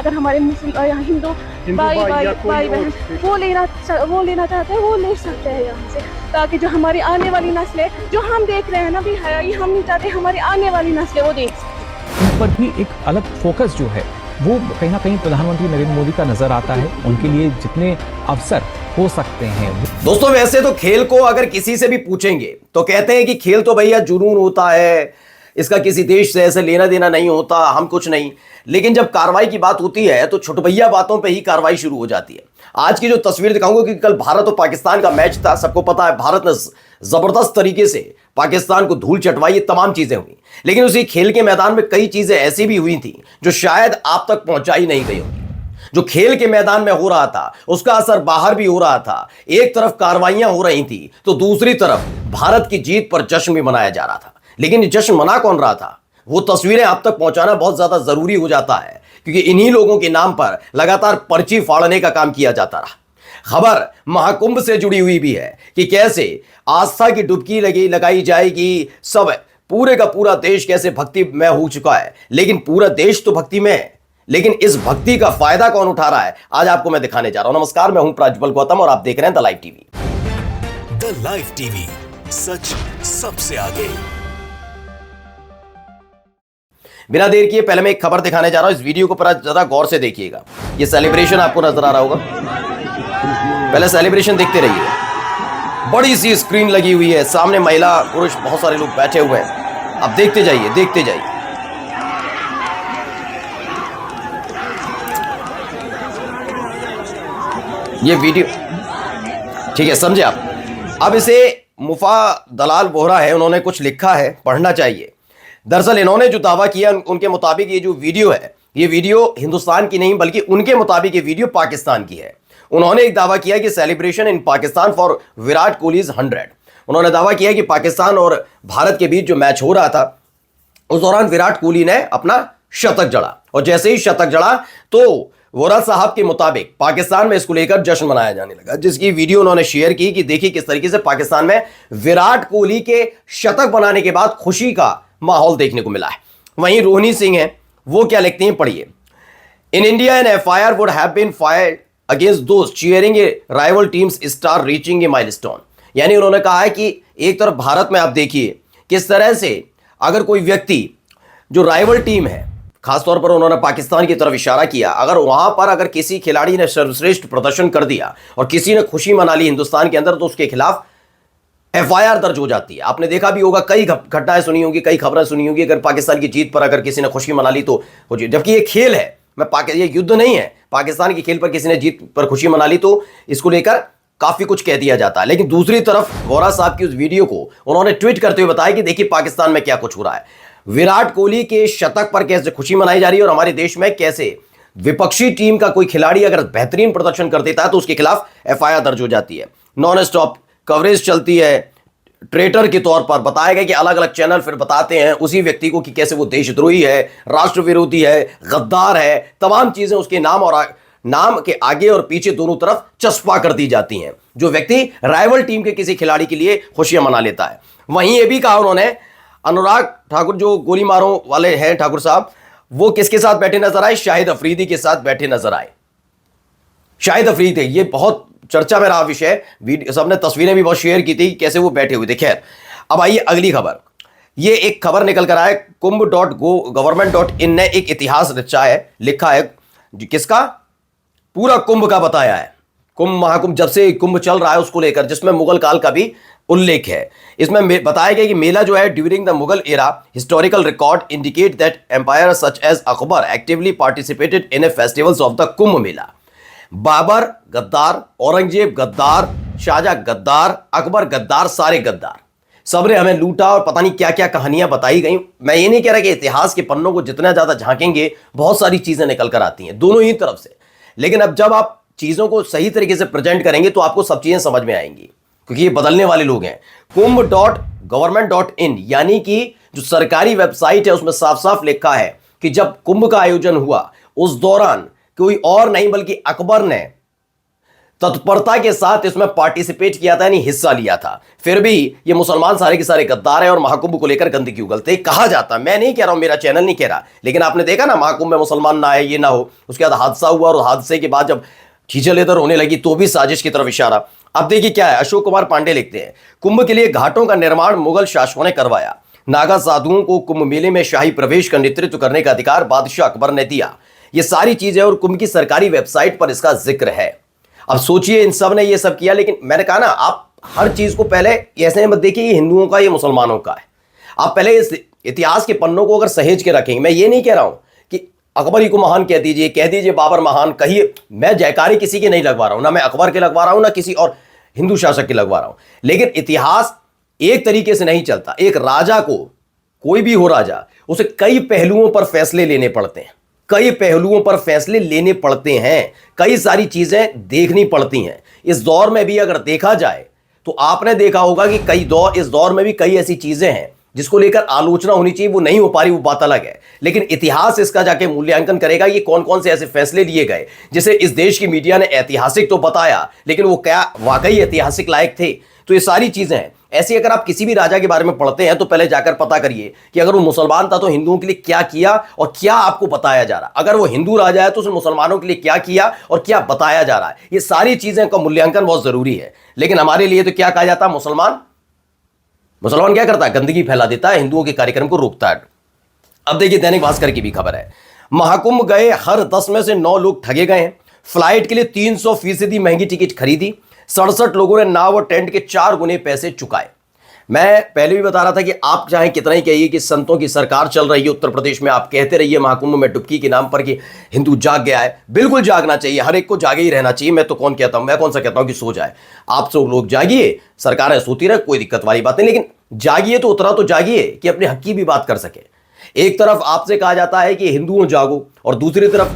अगर हमारे मुस्लिम हिंदू भाई बहन वो लेना चाहते हैं वो ले सकते हैं यहाँ से, ताकि जो हमारी आने वाली नस्लें जो हम देख रहे हैं ना भी है, ये हम नहीं चाहते हमारी आने वाली नस्लें वो देख सकें। इन पर भी एक अलग फोकस जो है वो कहीं ना कहीं प्रधानमंत्री नरेंद्र मोदी का नजर आता है। उनके लिए जितने अवसर हो सकते हैं। दोस्तों वैसे तो खेल को अगर किसी से भी पूछेंगे तो कहते हैं कि खेल तो भैया जुनून होता है, इसका किसी देश से ऐसे लेना देना नहीं होता, हम कुछ नहीं। लेकिन जब कार्रवाई की बात होती है तो छुटभैया बातों पे ही कार्रवाई शुरू हो जाती है। आज की जो तस्वीर दिखाऊंगा कि कल भारत और पाकिस्तान का मैच था, सबको पता है भारत ने जबरदस्त तरीके से पाकिस्तान को धूल चटवाई, ये तमाम चीजें हुई। लेकिन उसी खेल के मैदान में कई चीजें ऐसी भी हुई थी जो शायद आप तक पहुंचाई नहीं गई होगी। जो खेल के मैदान में हो रहा था उसका असर बाहर भी हो रहा था। एक तरफ कार्रवाइयां हो रही थी तो दूसरी तरफ भारत की जीत पर जश्न भी मनाया जा रहा था। लेकिन ये जश्न मना कौन रहा था, वो तस्वीरें आप तक पहुंचाना बहुत ज्यादा जरूरी हो जाता है, क्योंकि इन्हीं लोगों के नाम पर लगातार पर्ची फाड़ने का काम किया जाता रहा। खबर महाकुंभ से जुड़ी हुई भी है कि कैसे आस्था की डुबकी लगाई जाएगी। सब पूरे का पूरा देश कैसे भक्ति में हो चुका है, लेकिन पूरा देश तो भक्ति में है, लेकिन इस भक्ति का फायदा कौन उठा रहा है आज आपको मैं दिखाने जा रहा हूं। नमस्कार, मैं हूं प्रज्वल गौतम और आप देख रहे हैं the live TV. The live TV, सच सबसे आगे। बिना देर किए पहले मैं एक खबर दिखाने जा रहा हूं। इस वीडियो को जरा गौर से देखिएगा। ये सेलिब्रेशन आपको नजर आ रहा होगा, पहले सेलिब्रेशन देखते रहिए। बड़ी सी स्क्रीन लगी हुई है, सामने महिला पुरुष बहुत सारे लोग बैठे हुए हैं। अब देखते जाइए देखते जाइए। ये वीडियो ठीक है, समझे आप। अब इसे मुफा दलाल बोहरा है, उन्होंने कुछ लिखा है, पढ़ना चाहिए। दरअसल इन्होंने जो दावा किया उनके मुताबिक ये जो वीडियो है, ये वीडियो हिंदुस्तान की नहीं बल्कि उनके मुताबिक ये वीडियो पाकिस्तान की है। उन्होंने एक दावा किया कि celebration in Pakistan for Virat Kohli's 100। उन्होंने दावा किया कि पाकिस्तान और भारत के बीच जो मैच हो रहा था उस दौरान विराट कोहली ने अपना शतक जड़ा, और जैसे ही शतक जड़ा तो वोरा साहब के मुताबिक पाकिस्तान में इसको लेकर जश्न मनाया जाने लगा, जिसकी वीडियो उन्होंने शेयर की कि देखिए किस तरीके से पाकिस्तान में विराट कोहली के शतक बनाने के बाद खुशी का माहौल देखने को मिला है। वहीं रोहिणी सिंह है, वो क्या लिखते हैं पढ़िए। In India an FIR would have been fired against those cheering a rival teams star reaching a milestone. यानी उन्होंने कहा है कि एक तरफ भारत में आप देखिए किस तरह से अगर कोई व्यक्ति जो राइवल टीम है, खासतौर पर उन्होंने पाकिस्तान की तरफ इशारा किया, अगर वहां पर अगर किसी खिलाड़ी ने सर्वश्रेष्ठ प्रदर्शन कर दिया और किसी ने खुशी मना ली हिंदुस्तान के अंदर, तो उसके खिलाफ एफआईआर दर्ज हो जाती है। आपने देखा भी होगा, कई घटनाएं सुनी होंगी, कई खबरें सुनी होंगी, अगर पाकिस्तान की जीत पर अगर किसी ने खुशी मना ली तो हो जाए। जबकि ये खेल है, ये युद्ध नहीं है। पाकिस्तान के खेल पर किसी ने जीत पर खुशी मना ली तो इसको लेकर काफी कुछ कह दिया जाता है। लेकिन दूसरी तरफ वोरा साहब की उस वीडियो को उन्होंने ट्वीट करते हुए बताया कि देखिए पाकिस्तान में क्या कुछ हो रहा है, विराट कोहली के शतक पर कैसे खुशी मनाई जा रही है, और हमारे देश में कैसे विपक्षी टीम का कोई खिलाड़ी अगर बेहतरीन प्रदर्शन कर देता है तो उसके खिलाफ एफआईआर दर्ज हो जाती है। नॉन स्टॉप कवरेज चलती है, ट्रेटर के तौर पर बताया गया कि अलग अलग चैनल फिर बताते हैं उसी व्यक्ति को कि कैसे वो देशद्रोही है, राष्ट्र विरोधी है, गद्दार है, तमाम चीजें उसके नाम और नाम के आगे और पीछे दोनों तरफ चस्पा कर दी जाती हैं, जो व्यक्ति राइवल टीम के किसी खिलाड़ी के लिए खुशियां मना लेता है। वहीं ये भी कहा उन्होंने, अनुराग ठाकुर जो गोली मारों वाले हैं ठाकुर साहब, वो किसके साथ बैठे नजर आए, शाहिद अफरीदी के साथ बैठे नजर आए। शाहिद अफरीदी, ये बहुत चर्चा में रहा विषय, सबने तस्वीरें भी बहुत शेयर की थी कैसे वो बैठे हुए थे। खैर, अब आइए अगली खबर। ये एक खबर निकल कर आए, kumbh.government.in ने एक इतिहास रचा है, लिखा है किसका, पूरा कुंभ का बताया है। कुंभ महाकुंभ, जब से कुंभ चल रहा है उसको लेकर, जिसमें मुगल काल का भी उल्लेख है। इसमें बताया गया कि मेला जो है during the Mughal era historical record indicate that empire such as Akbar actively participated in a festivals of the Kumbh Mela. Babar गद्दार, औरंगजेब गद्दार, शाहजहां गद्दार, अकबर गद्दार, सारे गद्दार, सबने हमें लूटा और पता नहीं क्या क्या कहानियां बताई गई। मैं ये नहीं कह रहा कि इतिहास के पन्नों को जितना ज्यादा झांकेंगे बहुत सारी चीजें निकल कर आती हैं दोनों ही तरफ से, लेकिन अब जब आप चीजों को सही तरीके से प्रेजेंट करेंगे तो आपको सब चीजें समझ में आएंगी, क्योंकि ये बदलने वाले लोग हैं। kumbh.government.in यानी कि जो सरकारी वेबसाइट है उसमें साफ साफ लिखा है कि जब कुंभ का आयोजन हुआ उस दौरान कोई और नहीं बल्कि अकबर ने तत्परता के साथ इसमें पार्टिसिपेट किया था, यानी हिस्सा लिया था। फिर भी ये मुसलमान सारे के सारे गद्दार हैं और महाकुंभ को लेकर गंदगी उगलते कहा जाता। मैं नहीं कह रहा हूं, मेरा चैनल नहीं कह रहा, लेकिन आपने देखा ना महाकुंभ में मुसलमान ना आए, ये ना हो, उसके बाद हादसा हुआ और हादसे के बाद जब खींचे लेदर होने लगी तो भी साजिश की तरफ इशारा। अब देखिए क्या है, अशोक कुमार पांडे लिखते हैं, कुंभ के लिए घाटों का निर्माण मुगल शासकों ने करवाया। नागा साधुओं को कुंभ मेले में शाही प्रवेश का नेतृत्व करने का अधिकार बादशाह अकबर ने दिया। ये सारी चीजें और कुंभ की सरकारी वेबसाइट पर इसका जिक्र है। अब सोचिए इन सब ने ये सब किया, लेकिन मैंने कहा ना, आप हर चीज को पहले ऐसे मत देखिए ये हिंदुओं का ये मुसलमानों का है। आप पहले इस इतिहास के पन्नों को अगर सहेज के रखेंगे, मैं ये नहीं कह रहा हूं कि अकबर ही को महान कह दीजिए बाबर महान कहिए, मैं जयकारी किसी के नहीं लगवा रहा हूं, ना मैं अकबर के लगवा रहा हूं ना किसी और हिंदू शासक के लगवा रहा हूं, लेकिन इतिहास एक तरीके से नहीं चलता। एक राजा को, कोई भी हो राजा, उसे कई पहलुओं पर फैसले लेने पड़ते हैं, कई पहलुओं पर फैसले लेने पड़ते हैं, कई सारी चीजें देखनी पड़ती हैं। इस दौर में भी अगर देखा जाए तो आपने देखा होगा कि इस दौर में भी कई ऐसी चीजें हैं जिसको लेकर आलोचना होनी चाहिए, वो नहीं हो पा रही, वो बात अलग है। लेकिन इतिहास इसका जाके मूल्यांकन करेगा ये कौन कौन से ऐसे फैसले लिए गए जिसे इस देश की मीडिया ने ऐतिहासिक तो बताया, लेकिन वो क्या वाकई ऐतिहासिक लायक थे। तो ये सारी चीजें हैं ऐसी। अगर आप किसी भी राजा के बारे में पढ़ते हैं तो पहले जाकर पता करिए कि अगर वो मुसलमान था तो हिंदुओं के लिए क्या किया और क्या आपको बताया जा रहा है। अगर वो हिंदू राजा है तो उसने मुसलमानों के लिए क्या किया और क्या बताया जा रहा है। ये सारी चीजें का मूल्यांकन बहुत जरूरी है। लेकिन हमारे लिए तो क्या कहा जाता है, मुसलमान क्या करता है, गंदगी फैला देता है, हिंदुओं के कार्यक्रम को रोकता है। अब देखिए दैनिक भास्कर की भी खबर है, महाकुंभ गए हर 10 में से 9 लोग ठगे गए हैं। फ्लाइट के लिए 300% महंगी टिकट खरीदी, 67 लोगों ने नाव और टेंट के 4 गुने पैसे चुकाए। मैं पहले भी बता रहा था कि आप चाहे कितना ही कहिए कि संतों की सरकार चल रही है उत्तर प्रदेश में, आप कहते रहिए महाकुंभ में डुबकी के नाम पर कि हिंदू जाग गया है, बिल्कुल जागना चाहिए, हर एक को जागे ही रहना चाहिए। मैं तो कौन सा कहता हूं कि सो जाए। आप सब लोग जागिए, सरकारें सोती रहे, कोई दिक्कत वाली बात नहीं, लेकिन जागिए तो उतना तो जागिए कि अपने हक की भी बात कर सके। एक तरफ आपसे कहा जाता है कि हिंदुओं जागो और दूसरी तरफ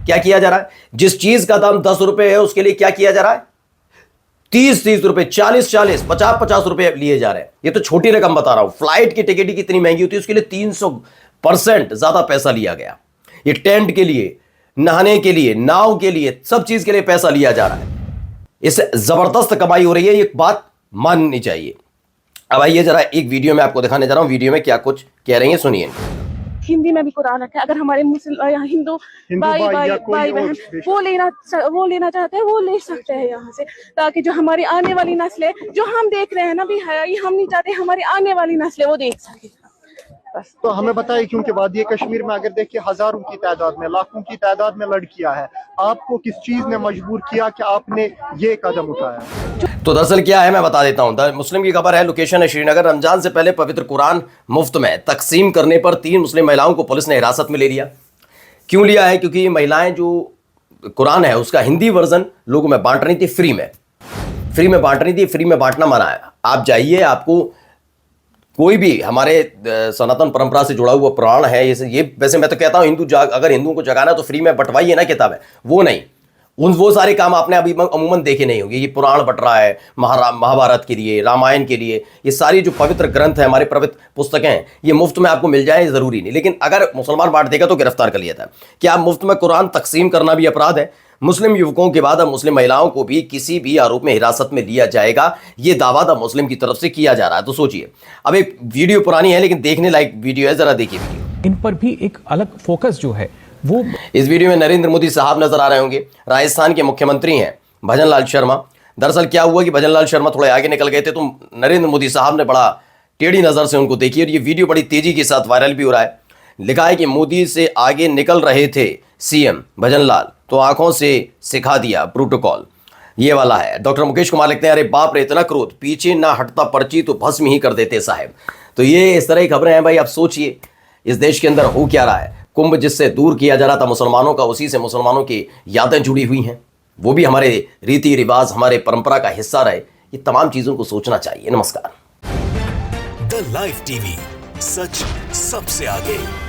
क्या किया जा रहा है, जिस चीज का दाम 10 रुपए है उसके लिए क्या किया जा रहा है, 30 रुपए, 40, 50 रुपए लिए जा रहे हैं। ये तो छोटी रकम बता रहा हूं। फ्लाइट की टिकट कितनी महंगी होती है उसके लिए 300% ज्यादा पैसा लिया गया। ये टेंट के लिए, नहाने के लिए, नाव के लिए, सब चीज के लिए पैसा लिया जा रहा है। इससे जबरदस्त कमाई हो रही है, ये बात माननी चाहिए। अब आइए जरा एक वीडियो में आपको दिखाने जा रहा हूं, वीडियो में क्या कुछ कह रही है सुनिए। हिंदी में भी कुरान रखा है। अगर हमारे मुस्लिम हिंदू भाई बहन वो लेना चाहते हैं वो ले सकते हैं यहाँ से, ताकि जो हमारी आने वाली नस्लें, जो हम देख रहे हैं ना भी है, हम नहीं चाहते हमारी आने वाली नस्लें वो देख सके। बस तो हमें बताइए, क्योंकि वादी कश्मीर में अगर देखिए हजारों की तादाद में, लाखों की तादाद में लड़कियां हैं, आपको किस चीज ने मजबूर किया कि आपने ये कदम उठाया? तो दरअसल क्या है मैं बता देता हूं। द मुस्लिम की खबर है, लोकेशन है श्रीनगर। रमजान से पहले पवित्र कुरान मुफ्त में तकसीम करने पर 3 मुस्लिम महिलाओं को पुलिस ने हिरासत में ले लिया। क्यों लिया है? क्योंकि ये महिलाएं जो कुरान है उसका हिंदी वर्जन लोगों में बांट रही थी, फ्री में बांट रही थी। फ्री में बांटना मना है। आप जाइए, आपको कोई भी हमारे सनातन परंपरा से जुड़ा हुआ पुराण है, ये वैसे मैं तो कहता हूं अगर हिंदुओं को जगाना तो फ्री में बंटवाइए ना किताबें, वो नहीं, वो सारे काम आपने अभी अमूमन देखे नहीं होंगे। ये पुराण बट रहा है महाभारत के लिए, रामायण के लिए, ये सारी जो पवित्र ग्रंथ है, हमारे पवित्र पुस्तकें हैं, ये मुफ्त में आपको मिल जाए जरूरी नहीं। लेकिन अगर मुसलमान बांट देगा तो गिरफ्तार कर लिया था। क्या मुफ्त में कुरान तकसीम करना भी अपराध है? मुस्लिम युवकों के बाद अब मुस्लिम महिलाओं को भी किसी भी आरोप में हिरासत में लिया जाएगा, ये दावा द मुस्लिम की तरफ से किया जा रहा है। तो सोचिए, अब एक वीडियो पुरानी है लेकिन देखने लायक वीडियो है, जरा देखिए वीडियो। इन पर भी एक अलग फोकस जो है वो, इस वीडियो में नरेंद्र मोदी साहब नजर आ रहे होंगे। राजस्थान के मुख्यमंत्री हैं भजनलाल शर्मा। दरअसल क्या हुआ कि भजनलाल शर्मा थोड़े आगे निकल गए थे तो नरेंद्र मोदी साहब ने बड़ा टेढ़ी नजर से उनको देखी और ये वीडियो बड़ी तेजी के साथ वायरल भी हो रहा है। लिखा है कि मोदी से आगे निकल रहे थे सीएम भजनलाल तो आंखों से सिखा दिया प्रोटोकॉल, ये वाला है। डॉक्टर मुकेश कुमार लिखते हैं, अरे बाप रे इतना क्रोध, पीछे ना हटता पर्ची तो भस्म ही कर देते साहब। तो ये इस तरह की खबरें हैं भाई। आप सोचिए इस देश के अंदर हो क्या रहा है। कुंभ जिससे दूर किया जा रहा था मुसलमानों का, उसी से मुसलमानों की यादें जुड़ी हुई हैं, वो भी हमारे रीति रिवाज, हमारे परंपरा का हिस्सा रहे। ये तमाम चीजों को सोचना चाहिए। नमस्कार। द लाइव टीवी, सच सबसे आगे।